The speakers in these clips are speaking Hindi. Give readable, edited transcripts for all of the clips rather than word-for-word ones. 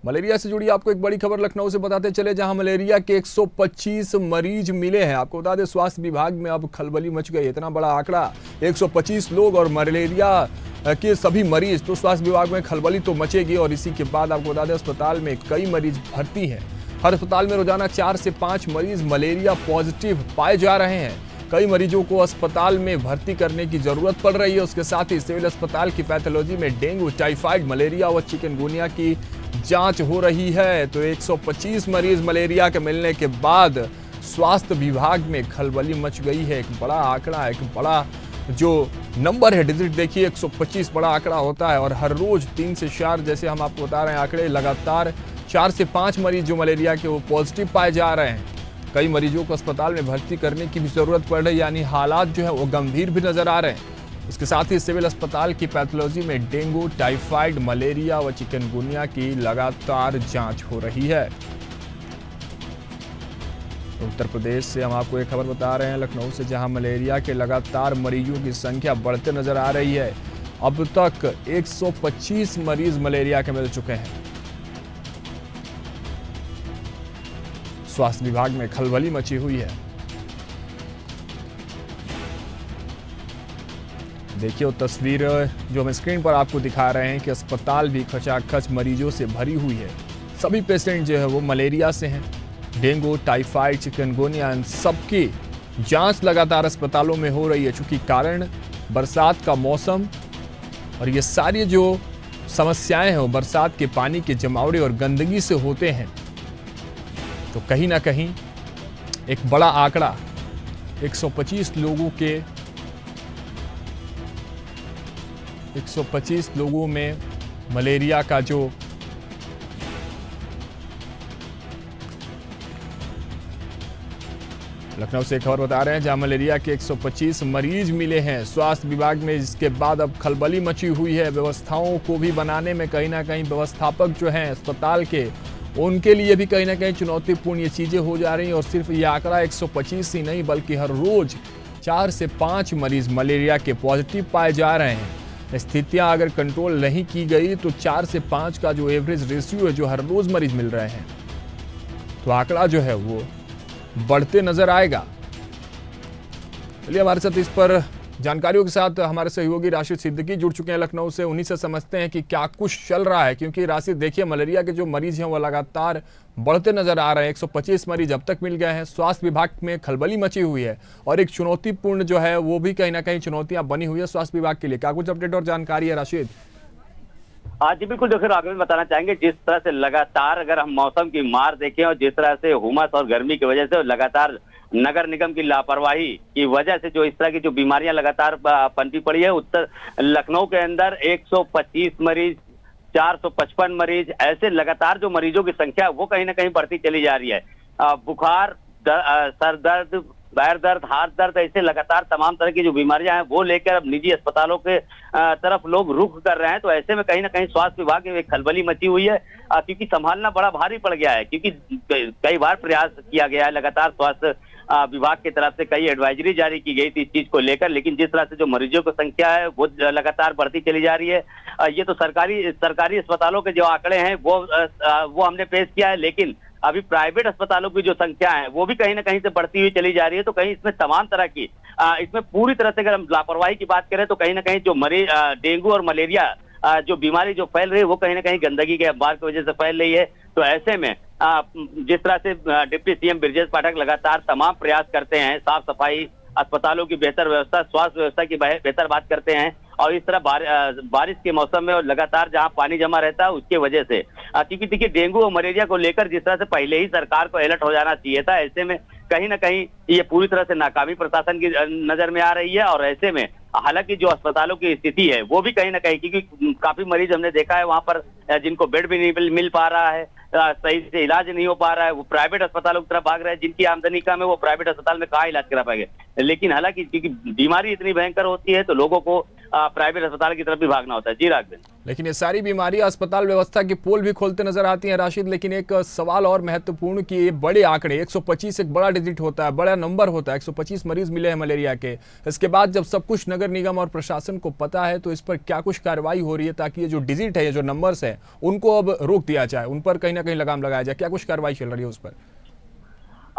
मलेरिया से जुड़ी आपको एक बड़ी खबर लखनऊ से बताते चले, जहां मलेरिया के 125 मरीज मिले हैं। आपको बता दें स्वास्थ्य विभाग में अब खलबली मच गई। इतना बड़ा आंकड़ा 125 लोग और मलेरिया के सभी मरीज, तो स्वास्थ्य विभाग में खलबली तो मचेगी। और इसी के बाद आपको बता दें अस्पताल में कई मरीज भर्ती हैं। हर अस्पताल में रोजाना 4 से 5 मरीज मलेरिया पॉजिटिव पाए जा रहे हैं। कई मरीजों को अस्पताल में भर्ती करने की जरूरत पड़ रही है। उसके साथ ही सिविल अस्पताल की पैथोलॉजी में डेंगू, टाइफाइड, मलेरिया व चिकनगुनिया की जांच हो रही है। तो 125 मरीज मलेरिया के मिलने के बाद स्वास्थ्य विभाग में खलबली मच गई है। एक बड़ा आंकड़ा, एक बड़ा जो नंबर है, डिजिट देखिए 125 बड़ा आंकड़ा होता है। और हर रोज 3 से 4, जैसे हम आपको बता रहे हैं आंकड़े, लगातार 4 से 5 मरीज जो मलेरिया के वो पॉजिटिव पाए जा रहे हैं। कई मरीजों को अस्पताल में भर्ती करने की भी जरूरत पड़ रही है, यानी हालात जो है वो गंभीर भी नजर आ रहे हैं। इसके साथ ही सिविल अस्पताल की पैथोलॉजी में डेंगू, टाइफाइड, मलेरिया व चिकनगुनिया की लगातार जांच हो रही है। उत्तर प्रदेश से हम आपको एक खबर बता रहे हैं लखनऊ से, जहां मलेरिया के लगातार मरीजों की संख्या बढ़ते नजर आ रही है। अब तक 125 मरीज मलेरिया के मिल चुके हैं। स्वास्थ्य विभाग में खलबली मची हुई है। देखिए वो तस्वीर जो हम स्क्रीन पर आपको दिखा रहे हैं कि अस्पताल भी खचाखच मरीजों से भरी हुई है। सभी पेशेंट जो है वो मलेरिया से हैं। डेंगू, टाइफाइड, चिकनगुनिया, इन सबकी जांच लगातार अस्पतालों में हो रही है। चूंकि कारण बरसात का मौसम और ये सारी जो समस्याएं हैं वो बरसात के पानी के जमावड़े और गंदगी से होते हैं। तो कहीं ना कहीं एक बड़ा आंकड़ा 125 लोगों में मलेरिया का जो लखनऊ से खबर बता रहे हैं, जहां मलेरिया के 125 मरीज मिले हैं स्वास्थ्य विभाग में। इसके बाद अब खलबली मची हुई है। व्यवस्थाओं को भी बनाने में कहीं ना कहीं व्यवस्थापक जो हैं अस्पताल के, उनके लिए भी कहीं ना कहीं चुनौतीपूर्ण ये चीजें हो जा रही हैं। और सिर्फ ये आंकड़ा 125 ही नहीं, बल्कि हर रोज 4 से 5 मरीज मलेरिया के पॉजिटिव पाए जा रहे हैं। स्थितियां अगर कंट्रोल नहीं की गई तो 4 से 5 का जो एवरेज रेशियो है, जो हर रोज मरीज मिल रहे हैं, तो आंकड़ा जो है वो बढ़ते नजर आएगा। चलिए हमारे साथ इस पर जानकारियों के साथ हमारे सहयोगी राशिद सिद्दीकी जुड़ चुके हैं लखनऊ से। उन्हीं से समझते हैं कि क्या कुछ चल रहा है, क्योंकि राशिद देखिए मलेरिया के जो मरीज हैं वो लगातार बढ़ते नजर आ रहे हैं। 125 मरीज अब तक मिल गए हैं। स्वास्थ्य विभाग में खलबली मची हुई है और एक चुनौतीपूर्ण जो है वो भी कहीं ना कहीं चुनौतियां बनी हुई है स्वास्थ्य विभाग के लिए। क्या कुछ अपडेट और जानकारी है राशिद? हाँ जी बिल्कुल, देखिए आगे बताना चाहेंगे, जिस तरह से लगातार अगर हम मौसम की मार देखें और जिस तरह से हुमस और गर्मी की वजह से लगातार नगर निगम की लापरवाही की वजह से जो इस तरह की जो बीमारियां लगातार पनपी पड़ी है, उत्तर लखनऊ के अंदर 125 मरीज, 455 मरीज, ऐसे लगातार जो मरीजों की संख्या वो कहीं ना कहीं बढ़ती चली जा रही है। बुखार, सर दर्द, पैर दर्द, हाथ दर्द, ऐसे लगातार तमाम तरह की जो बीमारियां हैं वो लेकर अब निजी अस्पतालों के तरफ लोग रुख कर रहे हैं। तो ऐसे में कहीं ना कहीं स्वास्थ्य विभाग में एक खलबली मची हुई है, क्योंकि संभालना बड़ा भारी पड़ गया है। क्योंकि कई बार प्रयास किया गया है, लगातार स्वास्थ्य विभाग की तरफ से कई एडवाइजरी जारी की गई थी इस चीज को लेकर, लेकिन जिस तरह से जो मरीजों की संख्या है वो लगातार बढ़ती चली जा रही है। ये तो सरकारी अस्पतालों के जो आंकड़े हैं वो हमने पेश किया है, लेकिन अभी प्राइवेट अस्पतालों की जो संख्या है वो भी कहीं ना कहीं से बढ़ती हुई चली जा रही है। तो कहीं इसमें तमाम तरह की इसमें पूरी तरह से अगर हम लापरवाही की बात करें तो कहीं ना कहीं जो मरीज डेंगू और मलेरिया जो बीमारी जो फैल रही है वो कहीं ना कहीं गंदगी के अखबार की वजह से फैल रही है। तो ऐसे में जिस तरह से डिप्टी सीएम ब्रजेश पाठक लगातार तमाम प्रयास करते हैं, साफ सफाई, अस्पतालों की बेहतर व्यवस्था, स्वास्थ्य व्यवस्था की बेहतर बात करते हैं, और इस तरह बारिश के मौसम में और लगातार जहां पानी जमा रहता है उसके वजह से, क्योंकि देखिए डेंगू और मलेरिया को लेकर जिस तरह से पहले ही सरकार को अलर्ट हो जाना चाहिए था, ऐसे में कहीं ना कहीं ये पूरी तरह से नाकामी प्रशासन की नजर में आ रही है। और ऐसे में हालांकि जो अस्पतालों की स्थिति है वो भी कहीं ना कहीं, क्योंकि काफी मरीज हमने देखा है वहां पर जिनको बेड भी नहीं मिल पा रहा है, सही से इलाज नहीं हो पा रहा है, वो प्राइवेट अस्पतालों की तरफ भाग रहे हैं। जिनकी आमदनी कम है वो प्राइवेट अस्पताल में कहाँ इलाज करा पाएंगे। लेकिन हालांकि क्योंकि बीमारी इतनी भयंकर होती है तो लोगों को प्राइवेट अस्पताल की तरफ भी भागना होता है। जी राघवेंद्र। लेकिन ये सारी बीमारियां अस्पताल व्यवस्था की पोल भी खोलते नजर आती हैं राशिद, लेकिन एक सवाल और महत्वपूर्ण कि ये बड़े आंकड़े 125 एक बड़ा डिजिट होता है, बड़ा नंबर होता है। 125 मरीज मिले हैं मलेरिया के। इसके बाद जब सब कुछ नगर निगम और प्रशासन को पता है तो इस पर क्या कुछ कार्रवाई हो रही है ताकि ये जो डिजिट है, ये जो नंबर्स है, उनको अब रोक दिया जाए, उन पर कहीं ना कहीं लगाम लगाया जाए? क्या कुछ कार्रवाई चल रही है उस पर?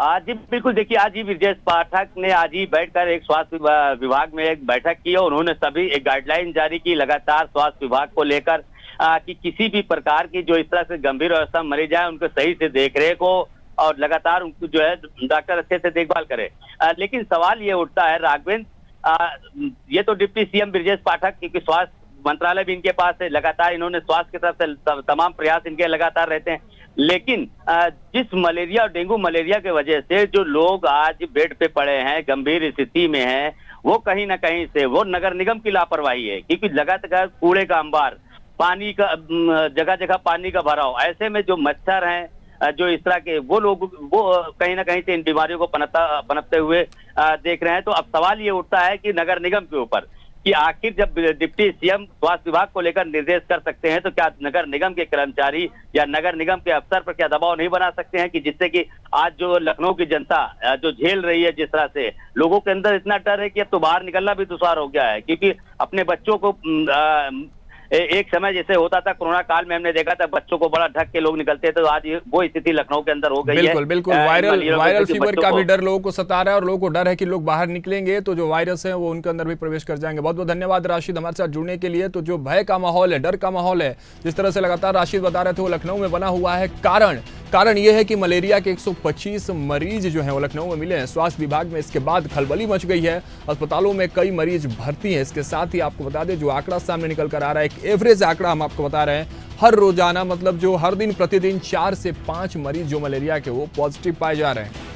आज ही बिल्कुल देखिए, आज ही ब्रजेश पाठक ने आज ही बैठकर एक स्वास्थ्य विभाग में एक बैठक की और उन्होंने सभी एक गाइडलाइन जारी की लगातार स्वास्थ्य विभाग को लेकर कि किसी भी प्रकार की जो इस तरह से गंभीर अवस्था मरीज है उनको सही से देख रेख हो और लगातार उनको जो है डॉक्टर अच्छे से देखभाल करे। लेकिन सवाल ये उठता है राघवेंद्र, ये तो डिप्टी सीएम ब्रजेश पाठक, क्योंकि स्वास्थ्य मंत्रालय भी इनके पास है, लगातार इन्होंने स्वास्थ्य की तरफ से तमाम प्रयास इनके लगातार रहते हैं। लेकिन जिस मलेरिया और डेंगू मलेरिया की वजह से जो लोग आज बेड पे पड़े हैं, गंभीर स्थिति में हैं, वो कहीं ना कहीं से वो नगर निगम की लापरवाही है, क्योंकि लगातार कूड़े का अंबार, पानी का जगह जगह पानी का भराव, ऐसे में जो मच्छर हैं जो इस तरह के वो लोग वो कहीं ना कहीं से इन बीमारियों को पनपते हुए देख रहे हैं। तो अब सवाल ये उठता है कि नगर निगम के ऊपर कि आखिर जब डिप्टी सीएम स्वास्थ्य विभाग को लेकर निर्देश कर सकते हैं तो क्या नगर निगम के कर्मचारी या नगर निगम के अफसर पर क्या दबाव नहीं बना सकते हैं कि जिससे कि आज जो लखनऊ की जनता जो झेल रही है, जिस तरह से लोगों के अंदर इतना डर है कि अब तो बाहर निकलना भी दुश्वार हो गया है, क्योंकि अपने बच्चों को एक समय जैसे होता था कोरोना काल में, हमने देखा था बच्चों को बड़ा ढक के लोग निकलते थे, तो आज वो स्थिति लखनऊ के अंदर हो गई है। बिल्कुल बिल्कुल, वायरल फीवर का भी डर लोगों को सता रहा है और लोगों को डर है कि लोग बाहर निकलेंगे तो जो वायरस है वो उनके अंदर भी प्रवेश कर जाएंगे। बहुत बहुत धन्यवाद राशिद हमारे साथ जुड़ने के लिए। तो जो भय का माहौल है, डर का माहौल है, जिस तरह से लगातार राशिद बता रहे थे, वो लखनऊ में बना हुआ है। कारण ये है कि मलेरिया के 125 मरीज जो हैं वो लखनऊ में मिले हैं स्वास्थ्य विभाग में। इसके बाद खलबली मच गई है, अस्पतालों में कई मरीज भर्ती हैं। इसके साथ ही आपको बता दें जो आंकड़ा सामने निकल कर आ रहा है, एक एवरेज आंकड़ा हम आपको बता रहे हैं, हर रोजाना मतलब जो हर दिन प्रतिदिन 4 से 5 मरीज जो मलेरिया के वो पॉजिटिव पाए जा रहे हैं।